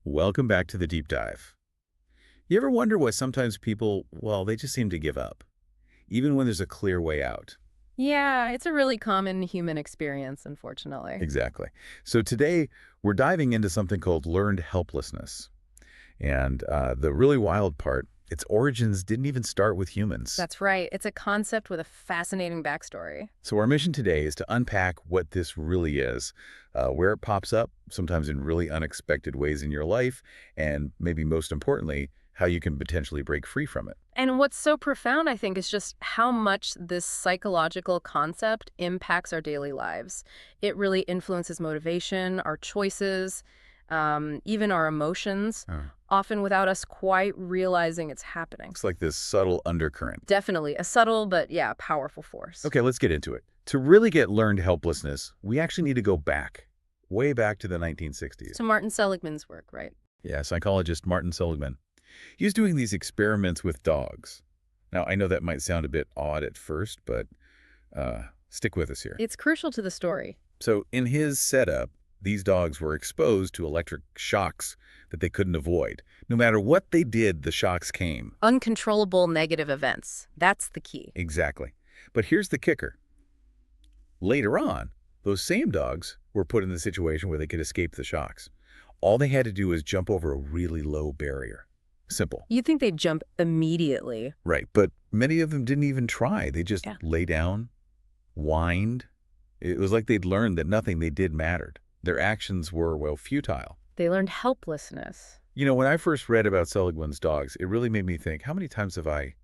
Welcome back to the deep dive. You ever wonder why sometimes people, well, they just seem to give up, even when there's a clear way out? Yeah, it's a really common human experience, unfortunately. Exactly. So today, we're diving into something called learned helplessness. And the really wild part, its origins didn't even start with humans. That's right. It's a concept with a fascinating backstory. So our mission today is to unpack what this really is, where it pops up, sometimes in really unexpected ways in your life, and maybe most importantly, how you can potentially break free from it. And what's so profound, I think, is just how much this psychological concept impacts our daily lives. It really influences motivation, our choices, even our emotions, Oh. often without us quite realizing it's happening. It's like this subtle undercurrent. Definitely a subtle but, yeah, powerful force. Okay, let's get into it. To really get learned helplessness, we actually need to go back, way back to the 1960s. To Martin Seligman's work, right? Yeah, psychologist Martin Seligman. He was doing these experiments with dogs. Now, I know that might sound a bit odd at first, but stick with us here. It's crucial to the story. So in his setup, these dogs were exposed to electric shocks that they couldn't avoid. No matter what they did, the shocks came. Uncontrollable negative events. That's the key. Exactly. But here's the kicker. Later on, those same dogs were put in the situation where they could escape the shocks. All they had to do was jump over a really low barrier. Simple. You'd think they'd jump immediately. Right, but many of them didn't even try. They just Yeah. lay down, whined. It was like they'd learned that nothing they did mattered. Their actions were, well, futile. They learned helplessness. You know, when I first read about Seligman's dogs, it really made me think, how many times have I,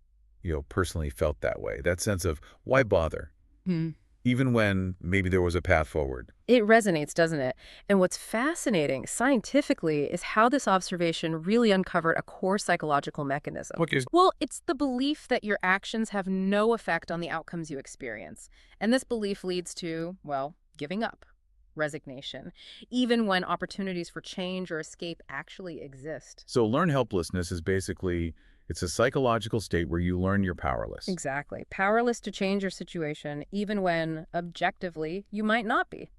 personally felt that way? That sense of, why bother? Hmm. Even when maybe there was a path forward. It resonates, doesn't it? And what's fascinating scientifically is how this observation really uncovered a core psychological mechanism. What is Well, it's the belief that your actions have no effect on the outcomes you experience. And this belief leads to, well, giving up, resignation, even when opportunities for change or escape actually exist. So learned helplessness is basically, it's a psychological state where you learn you're powerless. Exactly. Powerless to change your situation, even when, objectively, you might not be.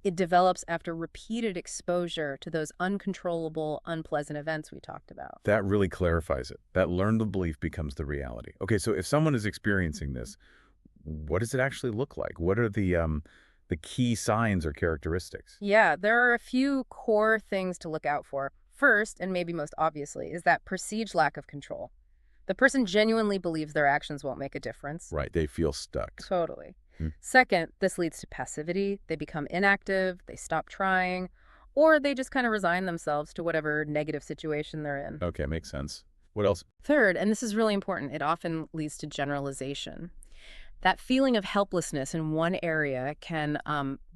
It develops after repeated exposure to those uncontrollable, unpleasant events we talked about. That really clarifies it. That learned belief becomes the reality. Okay, so if someone is experiencing this, what does it actually look like? What are the key signs or characteristics? Yeah, there are a few core things to look out for. First, and maybe most obviously, is that perceived lack of control. The person genuinely believes their actions won't make a difference. Right, they feel stuck. Totally. Hmm. Second, this leads to passivity. They become inactive, they stop trying, or they just kind of resign themselves to whatever negative situation they're in. Okay, makes sense. What else? Third, and this is really important, it often leads to generalization. That feeling of helplessness in one area can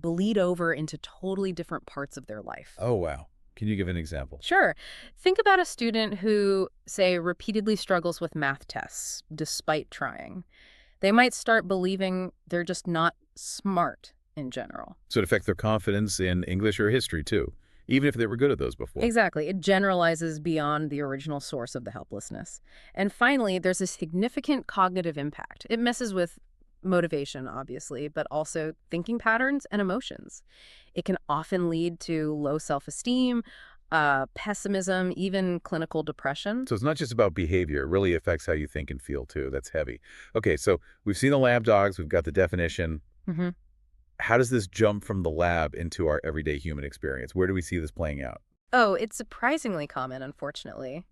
bleed over into totally different parts of their life. Oh, wow. Can you give an example? Sure. Think about a student who, say, repeatedly struggles with math tests despite trying. They might start believing they're just not smart in general. So it affects their confidence in English or history, too, even if they were good at those before. Exactly. It generalizes beyond the original source of the helplessness. And finally, there's a significant cognitive impact. It messes with motivation, obviously, but also thinking patterns and emotions. It can often lead to low self-esteem, pessimism, even clinical depression. So it's not just about behavior. It really affects how you think and feel, too. That's heavy. Okay, so we've seen the lab dogs. We've got the definition. Hmm. How does this jump from the lab into our everyday human experience? Where do we see this playing out? Oh, it's surprisingly common, unfortunately.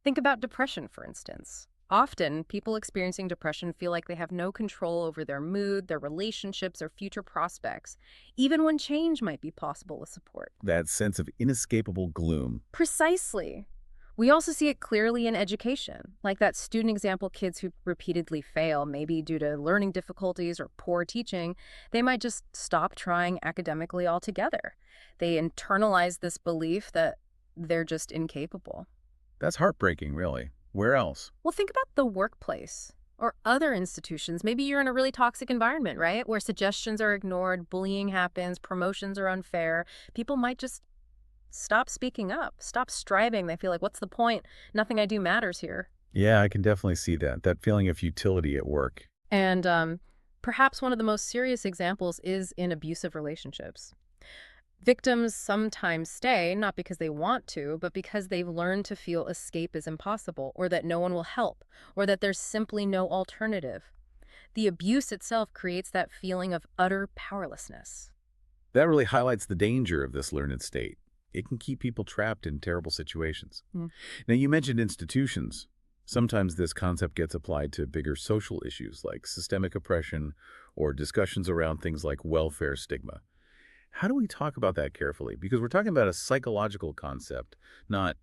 Think about depression, for instance. Often, people experiencing depression feel like they have no control over their mood, their relationships, or future prospects, even when change might be possible with support. That sense of inescapable gloom. Precisely. We also see it clearly in education, like that student example kids who repeatedly fail, maybe due to learning difficulties or poor teaching, they might just stop trying academically altogether. They internalize this belief that they're just incapable. That's heartbreaking, really. Where else? Well, think about the workplace or other institutions. Maybe you're in a really toxic environment, right? Where suggestions are ignored, bullying happens, promotions are unfair. People might just stop speaking up, stop striving. They feel like, what's the point? Nothing I do matters here. Yeah, I can definitely see that. That feeling of futility at work. And perhaps one of the most serious examples is in abusive relationships. Victims sometimes stay, not because they want to, but because they've learned to feel escape is impossible, or that no one will help, or that there's simply no alternative. The abuse itself creates that feeling of utter powerlessness. That really highlights the danger of this learned state. It can keep people trapped in terrible situations. Mm. Now, you mentioned institutions. Sometimes this concept gets applied to bigger social issues like systemic oppression or discussions around things like welfare stigma. How do we talk about that carefully? Because we're talking about a psychological concept, not,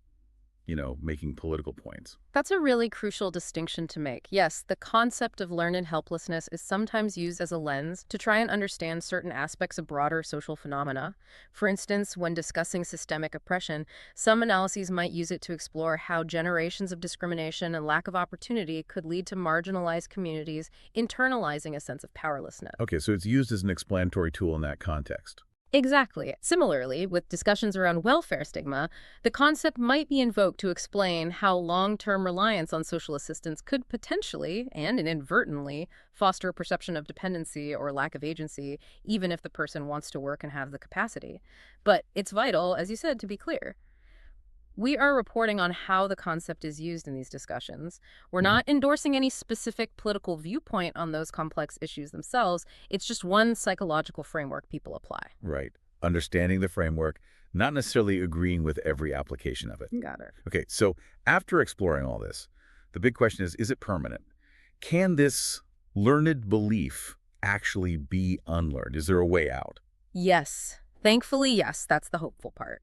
making political points. That's a really crucial distinction to make. Yes, the concept of learned helplessness is sometimes used as a lens to try and understand certain aspects of broader social phenomena. For instance, when discussing systemic oppression, some analyses might use it to explore how generations of discrimination and lack of opportunity could lead to marginalized communities internalizing a sense of powerlessness. Okay, so it's used as an explanatory tool in that context. Exactly. Similarly, with discussions around welfare stigma, the concept might be invoked to explain how long-term reliance on social assistance could potentially, and inadvertently, foster a perception of dependency or lack of agency, even if the person wants to work and have the capacity. But it's vital, as you said, to be clear. We are reporting on how the concept is used in these discussions. We're not endorsing any specific political viewpoint on those complex issues themselves. It's just one psychological framework people apply. Right. Understanding the framework, not necessarily agreeing with every application of it. Got it. Okay, so after exploring all this, the big question is it permanent? Can this learned belief actually be unlearned? Is there a way out? Yes. Thankfully, yes, that's the hopeful part.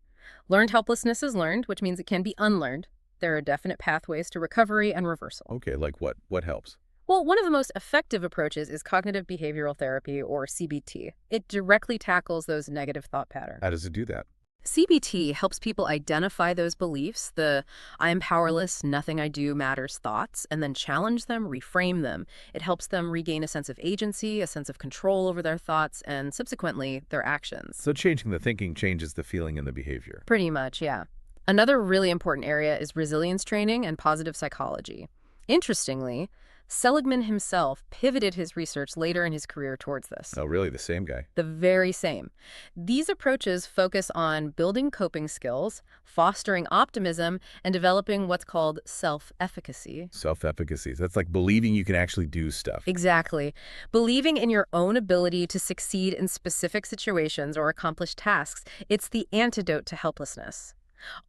Learned helplessness is learned, which means it can be unlearned. There are definite pathways to recovery and reversal. Okay, like what? What helps? Well, one of the most effective approaches is cognitive behavioral therapy, or CBT. It directly tackles those negative thought patterns. How does it do that? CBT helps people identify those beliefs, the I am powerless, nothing I do matters thoughts, and then challenge them, reframe them. It helps them regain a sense of agency, a sense of control over their thoughts, and subsequently, their actions. So changing the thinking changes the feeling and the behavior. Pretty much, yeah. Another really important area is resilience training and positive psychology. Interestingly, Seligman himself pivoted his research later in his career towards this. Oh, really? The same guy? The very same. These approaches focus on building coping skills, fostering optimism, and developing what's called self-efficacy. Self-efficacy. That's like believing you can actually do stuff. Exactly. Believing in your own ability to succeed in specific situations or accomplish tasks. It's the antidote to helplessness.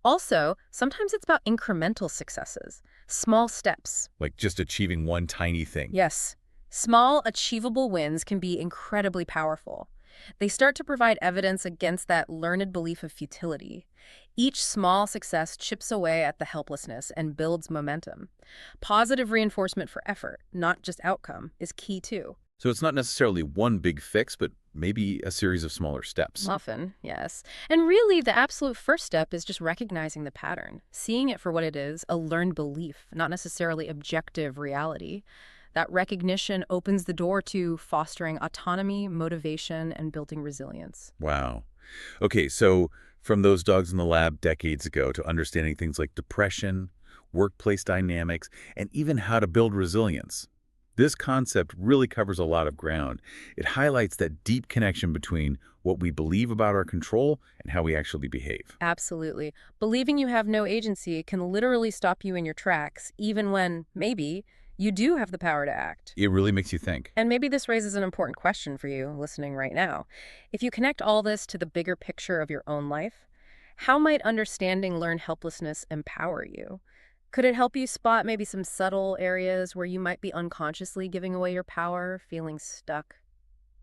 Also, sometimes it's about incremental successes, small steps. Like just achieving one tiny thing. Yes, small, achievable wins can be incredibly powerful. They start to provide evidence against that learned belief of futility. Each small success chips away at the helplessness and builds momentum. Positive reinforcement for effort, not just outcome, is key too. So it's not necessarily one big fix, but maybe a series of smaller steps. Often, yes. And really, the absolute first step is just recognizing the pattern, seeing it for what it is, a learned belief, not necessarily objective reality. That recognition opens the door to fostering autonomy, motivation, and building resilience. Wow. Okay, so from those dogs in the lab decades ago to understanding things like depression, workplace dynamics, and even how to build resilience. This concept really covers a lot of ground. It highlights that deep connection between what we believe about our control and how we actually behave. Absolutely. Believing you have no agency can literally stop you in your tracks, even when, maybe, you do have the power to act. It really makes you think. And maybe this raises an important question for you listening right now. If you connect all this to the bigger picture of your own life, how might understanding learned helplessness empower you? Could it help you spot maybe some subtle areas where you might be unconsciously giving away your power, feeling stuck?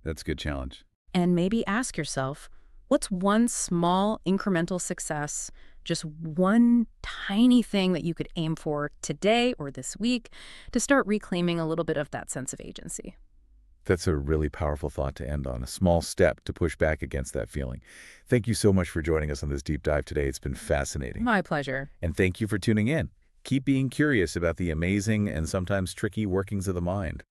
That's a good challenge. And maybe ask yourself, what's one small incremental success, just one tiny thing that you could aim for today or this week to start reclaiming a little bit of that sense of agency? That's a really powerful thought to end on, a small step to push back against that feeling. Thank you so much for joining us on this deep dive today. It's been fascinating. My pleasure. And thank you for tuning in. Keep being curious about the amazing and sometimes tricky workings of the mind.